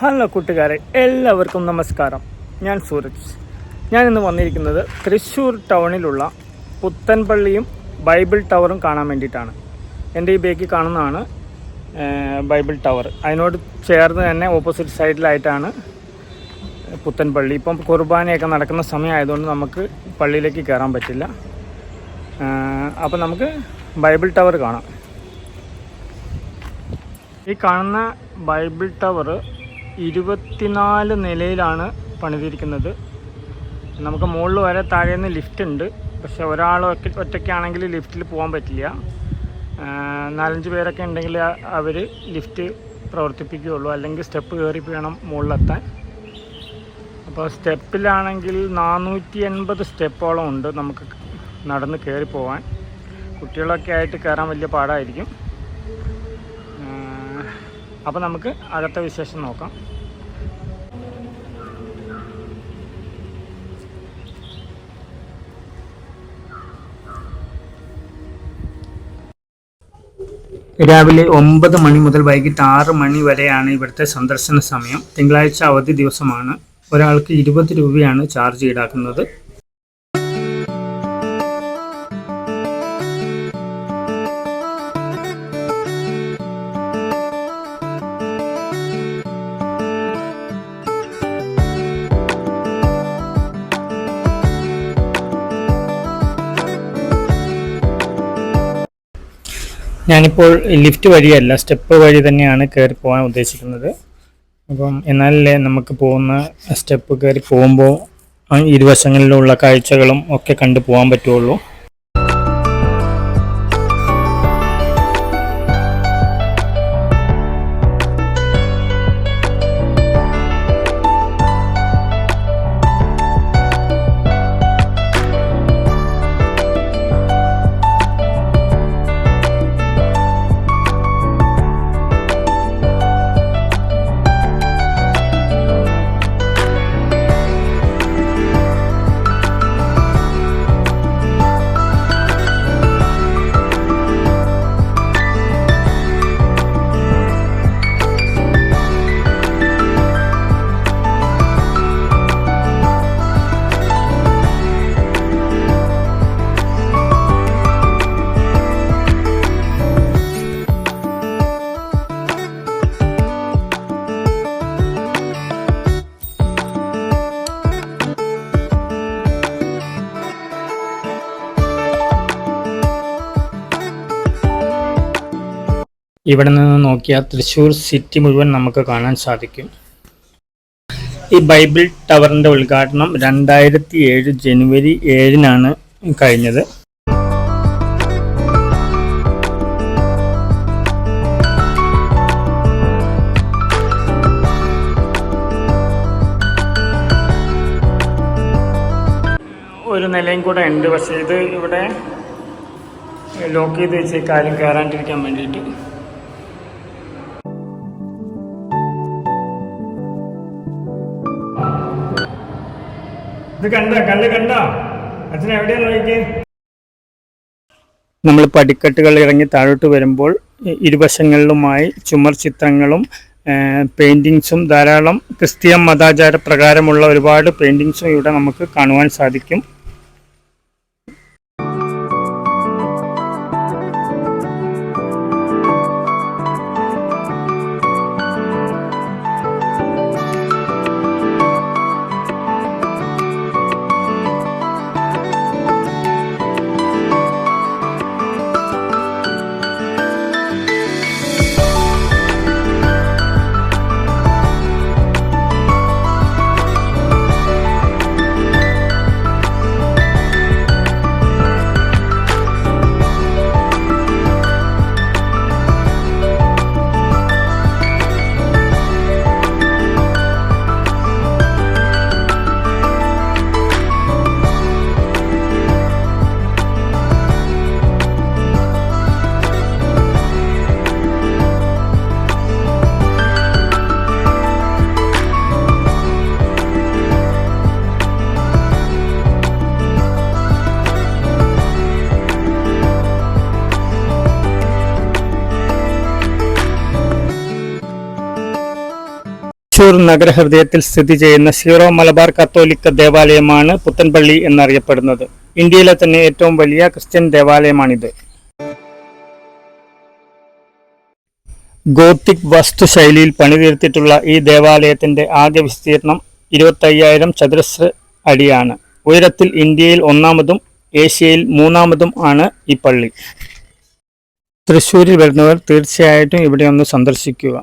Hello കൂട്ടുകാരെ, എല്ലാവർക്കും നമസ്കാരം. ഞാൻ സൂരജ്. ഞാനിന്ന് വന്നിരിക്കുന്നത് തൃശ്ശൂർ ടൗണിലുള്ള പുത്തൻപള്ളിയും ബൈബിൾ ടവറും കാണാൻ വേണ്ടിയിട്ടാണ്. എൻ്റെ ഈ ബേക്കിൽ കാണുന്നതാണ് ബൈബിൾ ടവർ. അതിനോട് ചേർന്ന് തന്നെ ഓപ്പോസിറ്റ് സൈഡിലായിട്ടാണ് പുത്തൻപള്ളി. ഇപ്പം കുർബാനയൊക്കെ നടക്കുന്ന സമയമായതുകൊണ്ട് നമുക്ക് പള്ളിയിലേക്ക് കയറാൻ പറ്റില്ല. അപ്പം നമുക്ക് ബൈബിൾ ടവർ കാണാം. ഈ കാണുന്ന ബൈബിൾ ടവർ 24 നിലയിലാണ് പണിതിരിക്കുന്നത്. നമുക്ക് മുകളിൽ വരെ താഴേന്ന് ലിഫ്റ്റ് ഉണ്ട്. പക്ഷെ ഒരാൾ ഒറ്റയ്ക്കാണെങ്കിൽ ലിഫ്റ്റിൽ പോകാൻ പറ്റില്ല. 4-5 പേരൊക്കെ ഉണ്ടെങ്കിൽ അവർ ലിഫ്റ്റ് പ്രവർത്തിപ്പിക്കുകയുള്ളൂ. അല്ലെങ്കിൽ സ്റ്റെപ്പ് കയറി വേണം മുകളിലെത്താൻ. അപ്പോൾ സ്റ്റെപ്പിലാണെങ്കിൽ 480 സ്റ്റെപ്പോളം ഉണ്ട് നമുക്ക് നടന്ന് കയറി പോകാൻ. കുട്ടികളൊക്കെ ആയിട്ട് കയറാൻ വലിയ പാടായിരിക്കും. അപ്പോൾ നമുക്ക് അകത്തെ വിശേഷം നോക്കാം. രാവിലെ 9 മണി മുതൽ വൈകിട്ട് 6 മണി വരെയാണ് ഇവിടുത്തെ സന്ദർശന സമയം. തിങ്കളാഴ്ച അവധി ദിവസമാണ്. ഒരാൾക്ക് 20 രൂപയാണ് ചാർജ് ഈടാക്കുന്നത്. ഞാനിപ്പോൾ ലിഫ്റ്റ് വഴിയല്ല, സ്റ്റെപ്പ് വഴി തന്നെയാണ് കയറി പോകാൻ ഉദ്ദേശിക്കുന്നത്. അപ്പം എന്നാലല്ലേ നമുക്ക് പോകുന്ന സ്റ്റെപ്പ് കയറി പോകുമ്പോൾ ഇരുവശങ്ങളിലുള്ള കാഴ്ചകളും ഒക്കെ കണ്ടു പോകാൻ പറ്റുള്ളൂ. ഇവിടെ നിന്ന് നോക്കിയാൽ തൃശ്ശൂർ സിറ്റി മുഴുവൻ നമുക്ക് കാണാൻ സാധിക്കും. ഈ ബൈബിൾ ടവറിൻ്റെ ഉദ്ഘാടനം 2007 ജനുവരി 7-നാണ് കഴിഞ്ഞത്. ഒരു നിലയും കൂടെ ഉണ്ട്. പക്ഷേ ഇത് ഇവിടെ ലോക്ക് ചെയ്ത് വെച്ച് കാര്യം കയറാണ്ടിരിക്കാൻ വേണ്ടിയിട്ട്. ഇത് കണ്ട അച്ഛൻ എവിടെയാണ് നോക്കി. നമ്മൾ പടിക്കെട്ടുകൾ ഇറങ്ങി താഴോട്ട് വരുമ്പോൾ ഇരുവശങ്ങളിലുമായി ചുമർ ചിത്രങ്ങളും പെയിൻറ്റിങ്സും, ധാരാളം ക്രിസ്ത്യൻ മതാചാര പ്രകാരമുള്ള ഒരുപാട് പെയിൻറ്റിങ്സും ഇവിടെ നമുക്ക് കാണുവാൻ സാധിക്കും. തൃശൂർ നഗരഹൃദയത്തിൽ സ്ഥിതി ചെയ്യുന്ന സീറോ മലബാർ കത്തോലിക്ക ദേവാലയമാണ് പുത്തൻപള്ളി എന്നറിയപ്പെടുന്നത്. ഇന്ത്യയിലെ തന്നെ ഏറ്റവും വലിയ ക്രിസ്ത്യൻ ദേവാലയമാണിത്. ഗോത്തിക് വാസ്തുശൈലിയിൽ പണിതീർത്തിട്ടുള്ള ഈ ദേവാലയത്തിന്റെ ആകെ വിസ്തീർണം 25,000 ചതുരശ്ര അടിയാണ്. ഉയരത്തിൽ ഇന്ത്യയിൽ 1ാമതും ഏഷ്യയിൽ 3ാമതും ആണ് ഈ പള്ളി. തൃശ്ശൂരിൽ വരുന്നവർ തീർച്ചയായിട്ടും ഇവിടെ ഒന്ന് സന്ദർശിക്കുക.